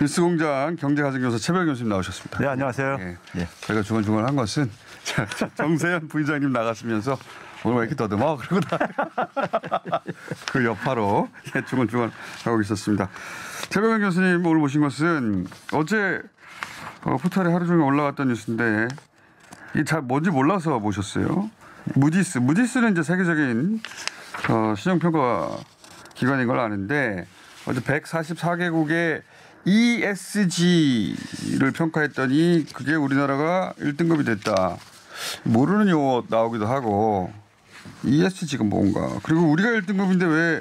뉴스공장 경제가정교사 최병희 교수님 나오셨습니다. 네, 안녕하세요. 네. 예. 저희가 중얼중얼 한 것은 정세현 부의장님 나갔으면서 오늘 왜 이렇게 더듬어? 그러고 그 여파로 중얼중얼 하고 있었습니다. 최병희 교수님 오늘 모신 것은 어제 포털에 하루 종일 올라갔던 뉴스인데 이게 잘 뭔지 몰라서 모셨어요. 무디스는 이제 세계적인 신용평가 기관인 걸 아는데 어제 144개국의 ESG를 평가했더니 그게 우리나라가 1등급이 됐다. 모르는 용어 나오기도 하고 ESG가 뭔가. 그리고 우리가 1등급인데 왜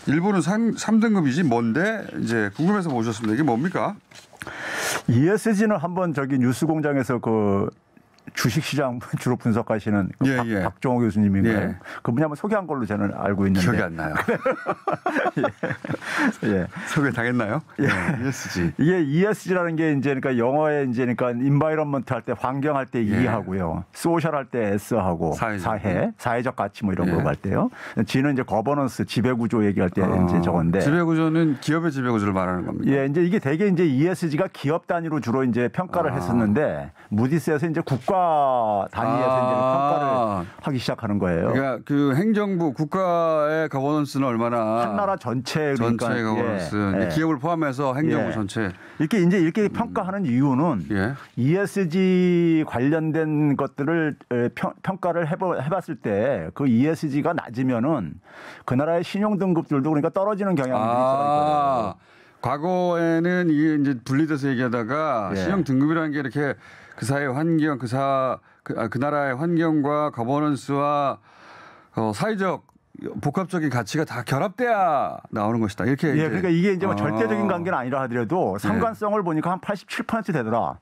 일본은 3등급이지? 뭔데? 이제 궁금해서 모셨습니다. 이게 뭡니까? ESG는 한번 저기 뉴스공장에서 그 주식시장 주로 분석하시는 그 박종호 교수님인가요? 그분이 한번 소개한 걸로 저는 알고 있는데. 기억이 안 나요. 예. 소개 당했나요? 예. ESG. 이게 ESG라는 게 이제 그러니까 영어에 이제 그러니까 environment 할 때 환경 할 때 E 하고요. social 할 때 S 하고 사회적 가치 뭐 이런 거 할 때요. G는 이제 거버넌스 지배 구조 얘기할 때 이제 저건데. 지배 구조는 기업의 지배 구조를 말하는 겁니다. 예, 이제 이게 대개 이제 ESG가 기업 단위로 주로 이제 평가를 했었는데 무디스에서 이제 국가 단위에서 이제 평가를 하기 시작하는 거예요. 그러니까 그 행정부 국가의 거버넌스는 얼마나 한 나라 전체 그러니까 거버넌스 기업을 포함해서 행정부 전체 이렇게 평가하는 이유는 ESG 관련된 것들을 평가를 해봤을 때 그 ESG가 낮으면은 그 나라의 신용 등급들도 그러니까 떨어지는 경향이 있어요. 과거에는 이게 이제 분리돼서 얘기하다가 신용 등급이라는 게 이렇게 그 사회의 환경, 그 나라의 환경과 거버넌스와 사회적 복합적인 가치가 다 결합돼야 나오는 것이다. 이렇게. 그러니까 이게 이제 뭐 절대적인 관계는 아니라 하더라도 상관성을 보니까 한 87% 되더라.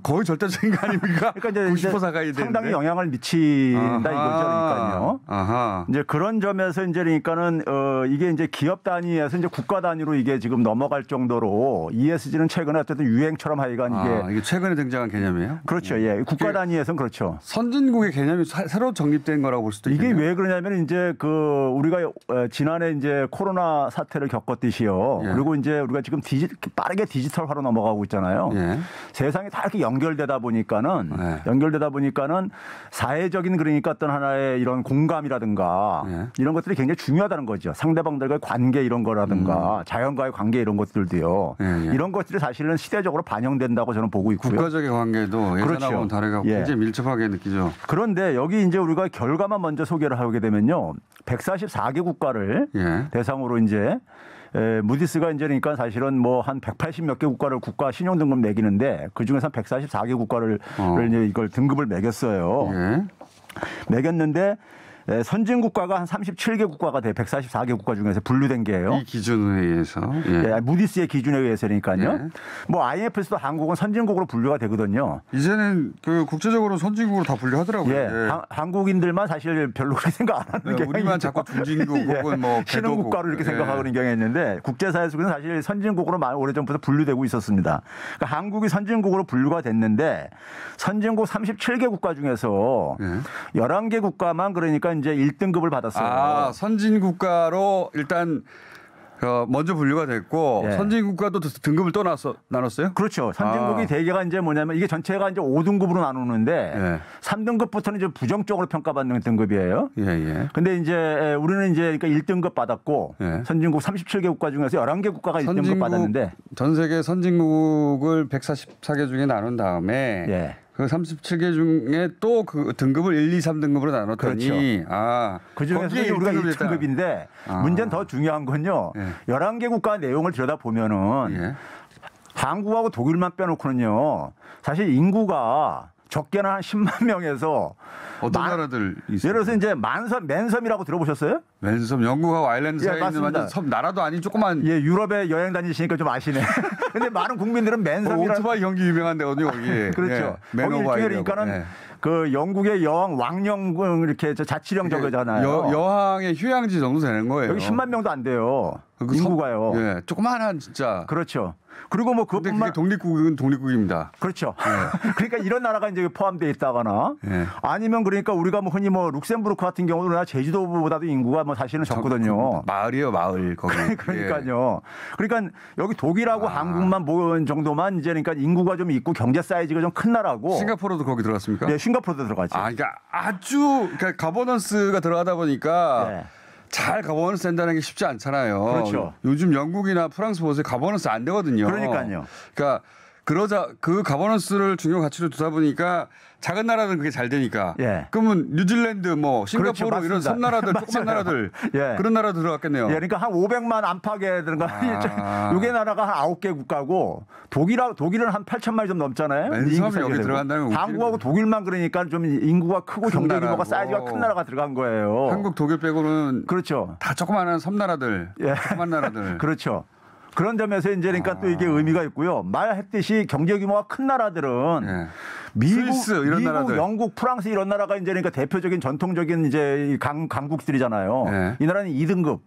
거의 절대적인 거 아닙니까? 그러니까 이제 90% 가까이 되는데. 상당히 영향을 미친다 이거죠, 그러니까요. 이제 그런 점에서 이제 그러니까는 이게 이제 기업 단위에서 이제 국가 단위로 이게 지금 넘어갈 정도로 ESG는 최근에 어쨌든 유행처럼 하여간 이게 최근에 등장한 개념이에요? 그렇죠, 예. 국가 단위에서는 그렇죠. 선진국의 개념이 새로 정립된 거라고 볼 수도 있겠네요. 이게 왜 그러냐면 이제 그 우리가 지난해 이제 코로나 사태를 겪었듯이요. 그리고 이제 우리가 지금 빠르게 디지털화로 넘어가고 있잖아요. 세상이 다 이렇게 연결되다 보니까는 사회적인 그러니까 어떤 하나의 이런 공감이라든가 이런 것들이 굉장히 중요하다는 거죠. 상대방들과의 관계 이런 거라든가 자연과의 관계 이런 것들도요. 이런 것들이 사실은 시대적으로 반영된다고 저는 보고 있고요. 국가적의 관계도 예전하고는 다르고 굉장히 밀접하게 느끼죠. 그런데 여기 이제 우리가 결과만 먼저 소개를 하게 되면요. 144개 국가를 대상으로 이제 무디스가 이제 그러니까 사실은 뭐 한 180 몇 개 국가를 국가 신용 등급 매기는데 그 중에서 한 144개 국가를 이제 이걸 등급을 매겼어요. 매겼는데 선진국가가 한 37개 국가가 돼 144개 국가 중에서 분류된 게요. 이 기준에 의해서. 무디스의 기준에 의해서니까요. 뭐 IMF에서도 한국은 선진국으로 분류가 되거든요. 이제는 그 국제적으로 선진국으로 다 분류하더라고요. 한국인들만 사실 별로 그렇게 생각 안 하는 경향이 우리만 자꾸 중진국 혹은 뭐 신흥국가로 이렇게 생각하는 경향이 있는데 국제사회에서는 사실 선진국으로 오래전부터 분류되고 있었습니다. 그러니까 한국이 선진국으로 분류가 됐는데 선진국 37개 국가 중에서 11개 국가만 그러니까 이제 1등급을 받았어요. 선진국가로 일단 먼저 분류가 됐고 선진국가도 등급을 또 나눴어요? 그렇죠. 선진국이 대개가 이제 뭐냐면 이게 전체가 이제 5등급으로 나누는데 3등급부터는 이제 부정적으로 평가받는 등급이에요. 근데 이제 우리는 이제 그러니까 1등급 받았고 선진국 37개 국가 중에서 11개 국가가 1등급 받았는데 전 세계 선진국을 144개 중에 나눈 다음에 그 37개 중에 또 그 등급을 1, 2, 3등급으로 나눴더니 그 중에서 우리가 1등급인데 문제는 더 중요한 건요. 11개 국가 내용을 들여다보면은 한국하고 독일만 빼놓고는요. 사실 인구가 적게는 한 10만 명에서 어떤 나라들 있어요? 예를 들어서 이제 맨섬이라고 들어보셨어요? 맨섬 영국하고 아일랜드 사이에 있는 완전 섬 나라도 아닌 조그만 유럽에 여행 다니시니까 좀 아시네. 근데 많은 국민들은 맨섬이라는 오토바이 경기 유명한데 어디 거기. 그렇죠. 맨 거기 오브 일종의 그러니까는 그 영국의 여왕 왕령 이렇게 자치령 저거잖아요. 여왕의 휴양지 정도 되는 거예요. 여기 10만 명도 안 돼요. 인구가요. 예, 조그마한 진짜. 그렇죠. 그리고 뭐 근데 그것뿐만 그게 독립국은 독립국입니다. 그렇죠. 그러니까 이런 나라가 이제 포함되어 있다거나 아니면 그러니까 우리가 뭐 흔히 뭐 룩셈부르크 같은 경우는 제주도보다도 인구가 뭐 사실은 적거든요. 마을이에요, 마을 거기. 그러니까요. 그러니까 여기 독일하고 한국만 모은 정도만 이제 그러니까 인구가 좀 있고 경제 사이즈가 좀 큰 나라고. 싱가포르도 거기 들어갔습니까? 네, 싱가포르도 들어가죠. 그러니까 그러니까 가버넌스가 들어가다 보니까 잘 가버넌스 된다는 게 쉽지 않잖아요. 그렇죠. 요즘 영국이나 프랑스 보세요. 가버넌스 안 되거든요. 그러니까요. 그러니까 그 가버넌스를 중요 가치로 두다 보니까 작은 나라들은 그게 잘 되니까. 그러면 뉴질랜드 뭐 싱가포르 그렇죠, 이런 섬 나라들 조그만 나라들 그런 나라도 들어갔겠네요. 그러니까 한 500만 안팎에 들어가. 요게 나라가 한 9개 국가고 독일은 한 8천만이 좀 넘잖아요. 맨섬이 여기 들어간다면 한국하고 독일만 그러니까 좀 인구가 크고 경제 규모가 사이즈가 큰 나라가 들어간 거예요. 한국 독일 빼고는 그렇죠. 다 조그마한 섬 나라들, 조그만 나라들. 그렇죠. 그런 점에서 이제 그러니까 또 이게 의미가 있고요. 말했듯이 경제 규모가 큰 나라들은 미국, 스위스 이런 나라들. 영국, 프랑스 이런 나라가 이제 그러니까 대표적인 전통적인 이제 강국들이잖아요. 이 나라는 2등급.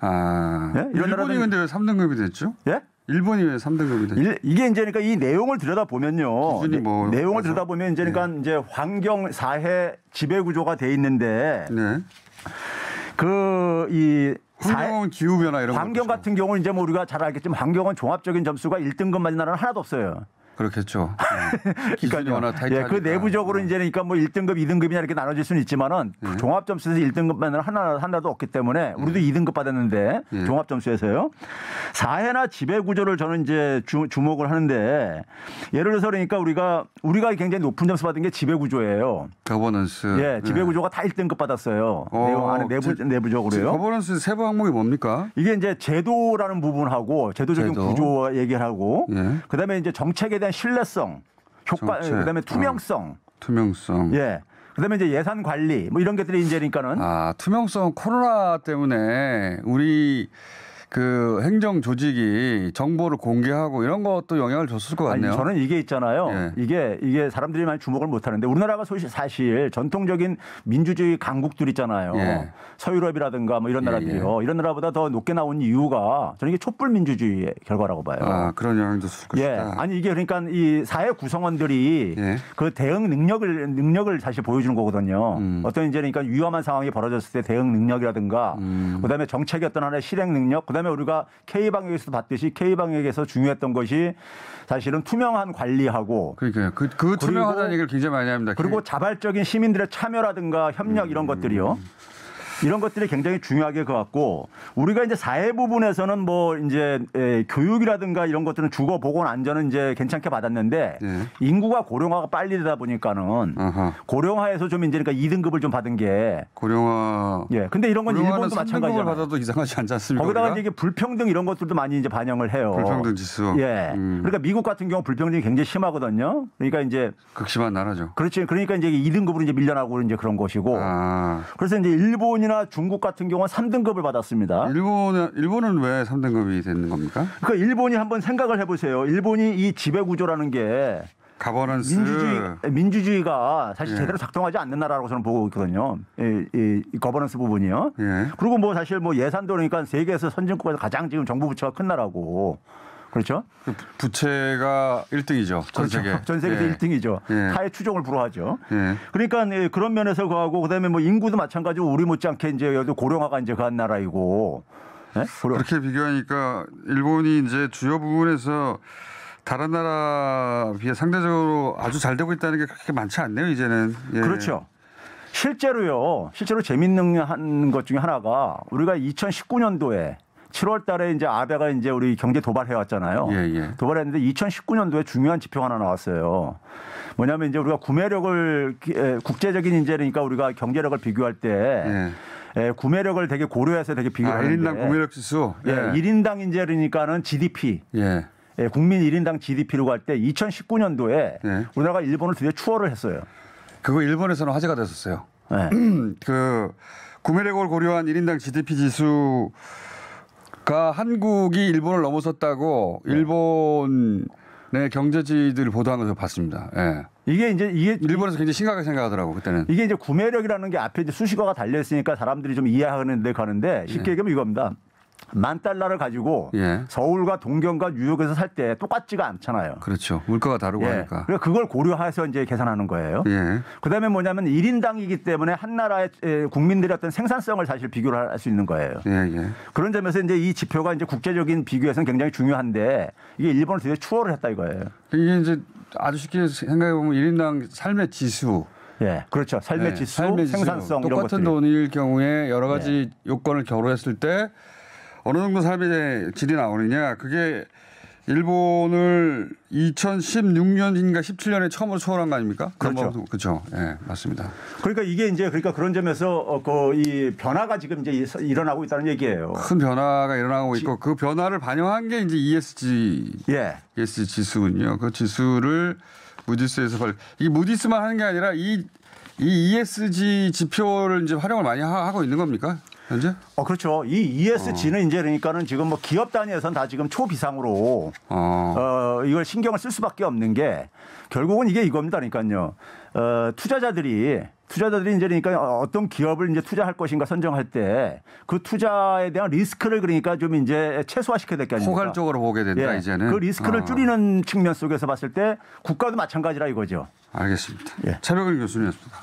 이런 일본이 근데 왜 3등급이 됐죠? 예? 일본이 왜 3등급이 됐죠? 이게 이제 그러니까 이 내용을 들여다보면요. 기준이 뭐 내용을 들여다보면 이제 그러니까 이제 환경 사회 지배 구조가 돼 있는데 환경은 기후 변화 이런 거. 환경 같은 경우는 이제 뭐 우리가 잘 알겠지만 환경은 종합적인 점수가 1등급 맞는 나라는 하나도 없어요. 그렇겠죠. 기준이 워낙 타이트하니까. 그 내부적으로 이제 그러니까 뭐 1등급, 2등급이냐 이렇게 나눠질 수는 있지만은 종합 점수에서 1등급 받는 하나도 없기 때문에 우리도 2등급 받았는데 종합 점수에서요. 사회나 지배 구조를 저는 이제 주목을 하는데 예를 들어서 그러니까 우리가 굉장히 높은 점수 받은 게 지배 구조예요. 거버넌스. 지배 구조가 다 1등급 받았어요. 내용 안에 내부적으로요. 거버넌스 세부 항목이 뭡니까? 이게 이제 제도라는 부분하고 제도적인 구조 얘기를 하고 그다음에 이제 정책에 대한 신뢰성, 효과, 그다음에 투명성. 그다음에 이제 예산 관리 뭐 이런 것들이 이제 그러니까는 투명성 코로나 때문에 우리 그 행정 조직이 정보를 공개하고 이런 것도 영향을 줬을 것 같네요. 저는 이게 있잖아요. 이게 사람들이 많이 주목을 못 하는데 우리나라가 사실 전통적인 민주주의 강국들 있잖아요. 서유럽이라든가 뭐 이런 나라들이요. 이런 나라보다 더 높게 나온 이유가 저는 이게 촛불 민주주의의 결과라고 봐요. 그런 영향도 줬을 것이다. 아니 이게 그러니까 이 사회 구성원들이 그 대응 능력을 사실 보여주는 거거든요. 어떤 이제 그러니까 위험한 상황이 벌어졌을 때 대응 능력이라든가 그다음에 정책의 어떤 하나의 실행 능력 그다음에 우리가 K방역에서도 봤듯이 K방역에서 중요했던 것이 사실은 투명한 관리하고 그러니까요. 그 투명하다는 얘기를 굉장히 많이 합니다. 그리고 자발적인 시민들의 참여라든가 협력 이런 것들이요. 이런 것들이 굉장히 중요하게 그 같고 우리가 이제 사회 부분에서는 뭐 이제 교육이라든가 이런 것들은 주거 보건 안전은 이제 괜찮게 받았는데 인구가 고령화가 빨리 되다 보니까는 고령화에서 좀 이제 그러니까 2등급을 좀 받은 게 고령화. 근데 이런 건 일본도 마찬가지잖아요. 받아도 이상하지 않지 않습니까? 거기다가 이제 이게 불평등 이런 것들도 많이 이제 반영을 해요. 불평등 지수. 그러니까 미국 같은 경우 불평등이 굉장히 심하거든요. 그러니까 이제 극심한 나라죠. 그렇지. 그러니까 이제 2등급으로 이제 밀려나고 이제 그런 것이고. 그래서 이제 일본이나 중국 같은 경우는 3등급을 받았습니다. 일본은 왜 3등급이 되는 겁니까? 그러니까 일본이 한번 생각을 해보세요. 일본이 이 지배 구조라는 게 가버넌스 민주주의가 사실 제대로 작동하지 않는 나라라고 저는 보고 있거든요. 이 거버넌스 부분이요. 그리고 뭐 사실 뭐 예산도 그러니까 세계에서 선진국에서 가장 지금 정부 부처가 큰 나라고. 그렇죠? 부채가 1등이죠. 전 세계. 전 세계에서 1등이죠. 타의 추종을 불허하죠. 그러니까 그런 면에서 그하고 그다음에 뭐 인구도 마찬가지로 우리 못지않게 이제 여기 고령화가 이제 간 나라이고. 그렇게 비교하니까 일본이 이제 주요 부분에서 다른 나라 비해 상대적으로 아주 잘 되고 있다는 게 그렇게 많지 않네요, 이제는. 그렇죠. 실제로 재밌는 한 것 중에 하나가 우리가 2019년도에 7월 달에 이제 아베가 이제 우리 경제 도발해 왔잖아요. 도발했는데 2019년도에 중요한 지표가 하나 나왔어요. 뭐냐면 이제 우리가 구매력을 국제적인 이제 그러니까 우리가 경제력을 비교할 때 구매력을 되게 고려해서 되게 비교하는데 1인당 구매력 지수. 1인당 이제 그러니까는 GDP. 국민 1인당 GDP로 갈 때 2019년도에 우리나라가 일본을 드디어 추월을 했어요. 그거 일본에서는 화제가 됐었어요. 그 구매력을 고려한 1인당 GDP 지수 한국이 일본을 넘어섰다고 일본의 경제지들을 보도한 것을 봤습니다. 예. 이게 일본에서 굉장히 심각하게 생각하더라고 그때는. 이게 이제 구매력이라는 게 앞에 이제 수식어가 달려 있으니까 사람들이 좀 이해하는 데 가는데 쉽게 얘기하면 이겁니다. $10,000을 가지고 서울과 동경과 뉴욕에서 살 때 똑같지가 않잖아요. 그렇죠. 물가가 다르고 하니까. 그러니까 그걸 고려해서 이제 계산하는 거예요. 그다음에 뭐냐면 1인당이기 때문에 한 나라의 국민들의 어떤 생산성을 사실 비교를 할 수 있는 거예요. 그런 점에서 이제 이 지표가 이제 국제적인 비교에서는 굉장히 중요한데 이게 일본을 되게 추월을 했다 이거예요. 이게 이제 아주 쉽게 생각해 보면 1인당 삶의 지수. 그렇죠. 삶의 지수, 생산성 똑같은 돈일 경우에 여러 가지 요건을 결합했을 때 어느 정도 삶의 질이 나오느냐. 그게 일본을 2016년인가 17년에 처음으로 초월한 거 아닙니까? 그렇죠. 예, 맞습니다. 그러니까 이게 이제 그런 점에서 이 변화가 지금 이제 일어나고 있다는 얘기예요. 큰 변화가 일어나고 있고 그 변화를 반영한 게 이제 ESG 지수군요. 그 지수를 무디스에서 이 무디스만 하는 게 아니라 이 ESG 지표를 이제 활용을 많이 하고 있는 겁니까? 현재? 그렇죠. 이 ESG는 이제 그러니까는 지금 뭐 기업 단위에서는 다 지금 초비상으로 이걸 신경을 쓸 수밖에 없는 게 결국은 이게 이겁니다. 그러니까요. 투자자들이 이제 그러니까 어떤 기업을 이제 투자할 것인가 선정할 때 그 투자에 대한 리스크를 그러니까 좀 이제 최소화시켜야 될 게 아닙니까? 포괄적으로 보게 된다 이제는. 그 리스크를 줄이는 측면 속에서 봤을 때 국가도 마찬가지라 이거죠. 알겠습니다. 차병근 교수님이었습니다.